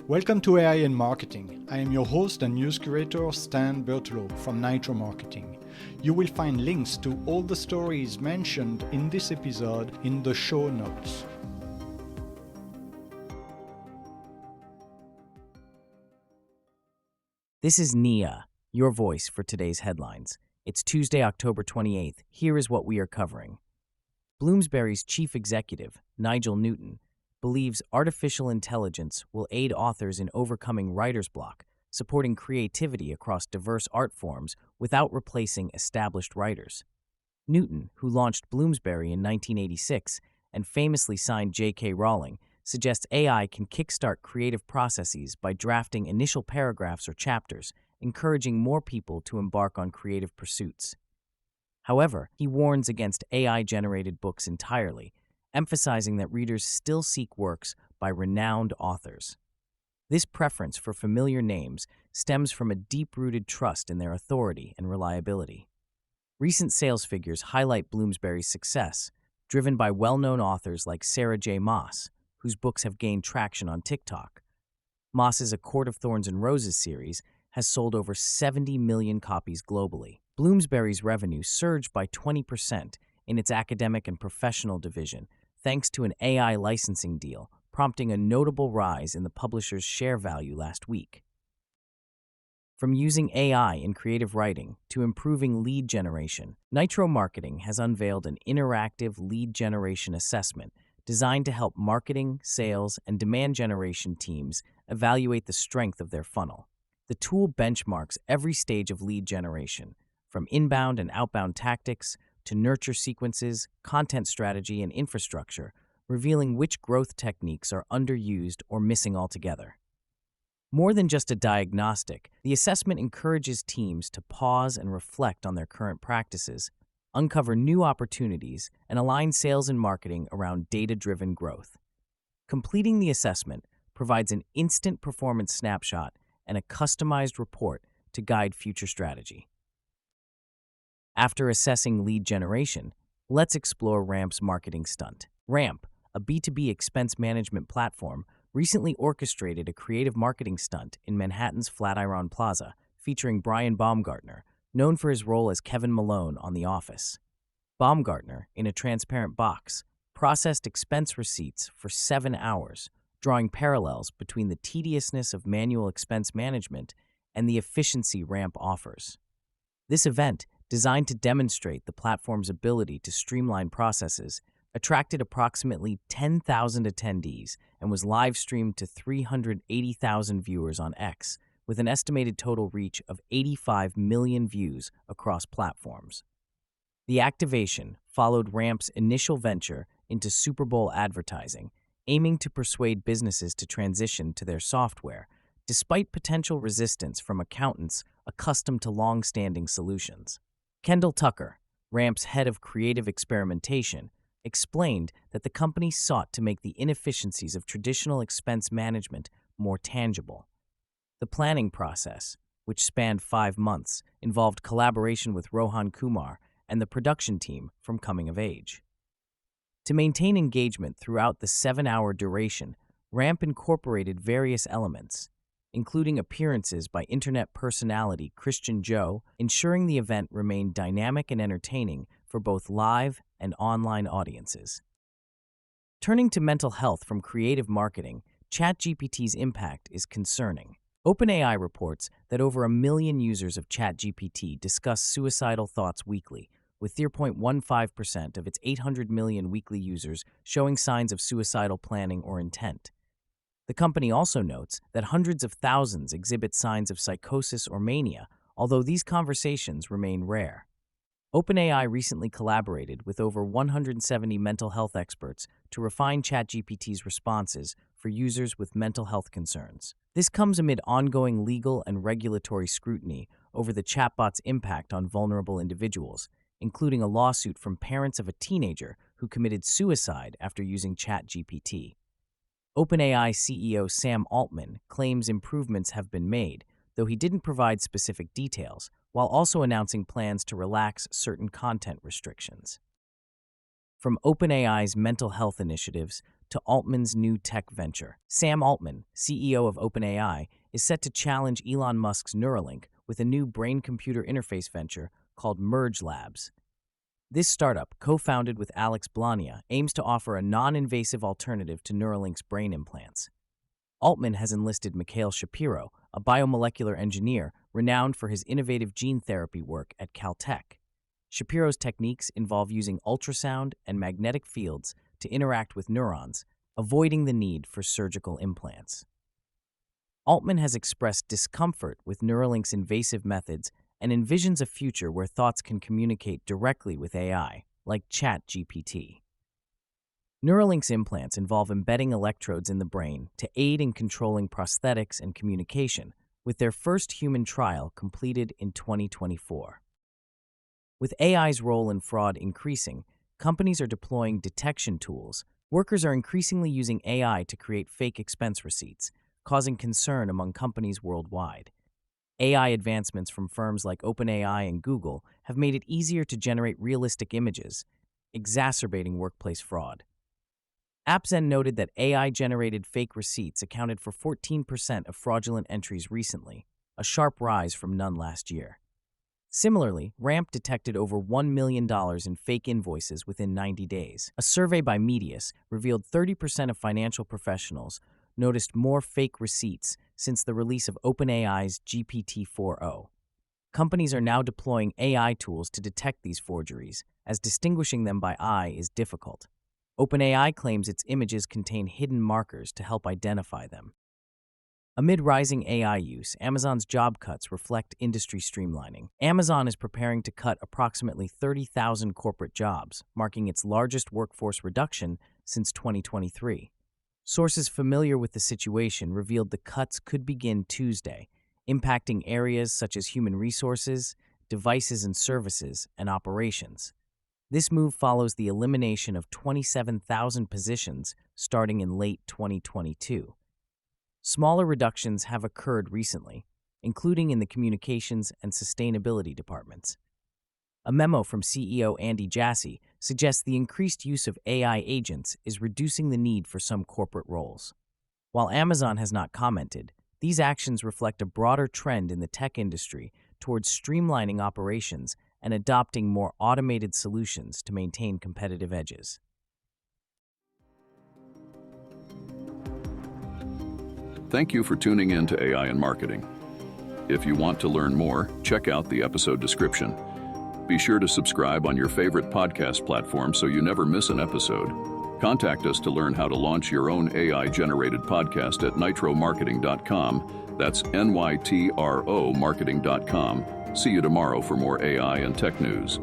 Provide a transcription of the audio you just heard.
Welcome to AI in Marketing. I am your host and news curator, Stan Bertolo from Nitro Marketing. You will find links to all the stories mentioned in this episode in the show notes. This is Nia, your voice for today's headlines. It's Tuesday, October 28th. Here is what we are covering. Bloomsbury's chief executive, Nigel Newton, believes artificial intelligence will aid authors in overcoming writer's block, supporting creativity across diverse art forms without replacing established writers. Newton, who launched Bloomsbury in 1986 and famously signed J.K. Rowling, suggests AI can kickstart creative processes by drafting initial paragraphs or chapters, encouraging more people to embark on creative pursuits. However, he warns against AI-generated books entirely, emphasizing that readers still seek works by renowned authors. This preference for familiar names stems from a deep-rooted trust in their authority and reliability. Recent sales figures highlight Bloomsbury's success, driven by well-known authors like Sarah J. Maas, whose books have gained traction on TikTok. Maas's A Court of Thorns and Roses series has sold over 70 million copies globally. Bloomsbury's revenue surged by 20% in its academic and professional division, thanks to an AI licensing deal, prompting a notable rise in the publisher's share value last week. From using AI in creative writing to improving lead generation, Nitro Marketing has unveiled an interactive lead generation assessment designed to help marketing, sales, and demand generation teams evaluate the strength of their funnel. The tool benchmarks every stage of lead generation, from inbound and outbound tactics to nurture sequences, content strategy, and infrastructure, revealing which growth techniques are underused or missing altogether. More than just a diagnostic, the assessment encourages teams to pause and reflect on their current practices, uncover new opportunities, and align sales and marketing around data-driven growth. Completing the assessment provides an instant performance snapshot and a customized report to guide future strategy. After assessing lead generation, let's explore Ramp's marketing stunt. Ramp, a B2B expense management platform, recently orchestrated a creative marketing stunt in Manhattan's Flatiron Plaza, featuring Brian Baumgartner, known for his role as Kevin Malone on The Office. Baumgartner, in a transparent box, processed expense receipts for 7 hours, drawing parallels between the tediousness of manual expense management and the efficiency Ramp offers. This event, designed to demonstrate the platform's ability to streamline processes, attracted approximately 10,000 attendees and was live-streamed to 380,000 viewers on X, with an estimated total reach of 85 million views across platforms. The activation followed Ramp's initial venture into Super Bowl advertising, aiming to persuade businesses to transition to their software, despite potential resistance from accountants accustomed to long-standing solutions. Kendall Tucker, Ramp's head of creative experimentation, explained that the company sought to make the inefficiencies of traditional expense management more tangible. The planning process, which spanned 5 months, involved collaboration with Rohan Kumar and the production team from Coming of Age. To maintain engagement throughout the 7-hour duration, Ramp incorporated various elements, including appearances by internet personality Christian Joe, ensuring the event remained dynamic and entertaining for both live and online audiences. Turning to mental health from creative marketing, ChatGPT's impact is concerning. OpenAI reports that over 1 million users of ChatGPT discuss suicidal thoughts weekly, with 0.15% of its 800 million weekly users showing signs of suicidal planning or intent. The company also notes that hundreds of thousands exhibit signs of psychosis or mania, although these conversations remain rare. OpenAI recently collaborated with over 170 mental health experts to refine ChatGPT's responses for users with mental health concerns. This comes amid ongoing legal and regulatory scrutiny over the chatbot's impact on vulnerable individuals, including a lawsuit from parents of a teenager who committed suicide after using ChatGPT. OpenAI CEO Sam Altman claims improvements have been made, though he didn't provide specific details, while also announcing plans to relax certain content restrictions. From OpenAI's mental health initiatives to Altman's new tech venture. Sam Altman, CEO of OpenAI, is set to challenge Elon Musk's Neuralink with a new brain-computer interface venture called Merge Labs. This startup, co-founded with Alex Blania, aims to offer a non-invasive alternative to Neuralink's brain implants. Altman has enlisted Mikhail Shapiro, a biomolecular engineer renowned for his innovative gene therapy work at Caltech. Shapiro's techniques involve using ultrasound and magnetic fields to interact with neurons, avoiding the need for surgical implants. Altman has expressed discomfort with Neuralink's invasive methods and envisions a future where thoughts can communicate directly with AI, like ChatGPT. Neuralink's implants involve embedding electrodes in the brain to aid in controlling prosthetics and communication, with their first human trial completed in 2024. With AI's role in fraud increasing, companies are deploying detection tools. Workers are increasingly using AI to create fake expense receipts, causing concern among companies worldwide. AI advancements from firms like OpenAI and Google have made it easier to generate realistic images, exacerbating workplace fraud. AppZen noted that AI-generated fake receipts accounted for 14% of fraudulent entries recently, a sharp rise from none last year. Similarly, Ramp detected over $1 million in fake invoices within 90 days. A survey by Medius revealed 30% of financial professionals noticed more fake receipts since the release of OpenAI's GPT-4o. Companies are now deploying AI tools to detect these forgeries, as distinguishing them by eye is difficult. OpenAI claims its images contain hidden markers to help identify them. Amid rising AI use, Amazon's job cuts reflect industry streamlining. Amazon is preparing to cut approximately 30,000 corporate jobs, marking its largest workforce reduction since 2023. Sources familiar with the situation revealed the cuts could begin Tuesday, impacting areas such as human resources, devices and services, and operations. This move follows the elimination of 27,000 positions starting in late 2022. Smaller reductions have occurred recently, including in the communications and sustainability departments. A memo from CEO Andy Jassy suggests the increased use of AI agents is reducing the need for some corporate roles. While Amazon has not commented, these actions reflect a broader trend in the tech industry towards streamlining operations and adopting more automated solutions to maintain competitive edges. Thank you for tuning in to AI in Marketing. If you want to learn more, check out the episode description. Be sure to subscribe on your favorite podcast platform so you never miss an episode. Contact us to learn how to launch your own AI-generated podcast at nitromarketing.com. That's NYTRO marketing.com. See you tomorrow for more AI and tech news.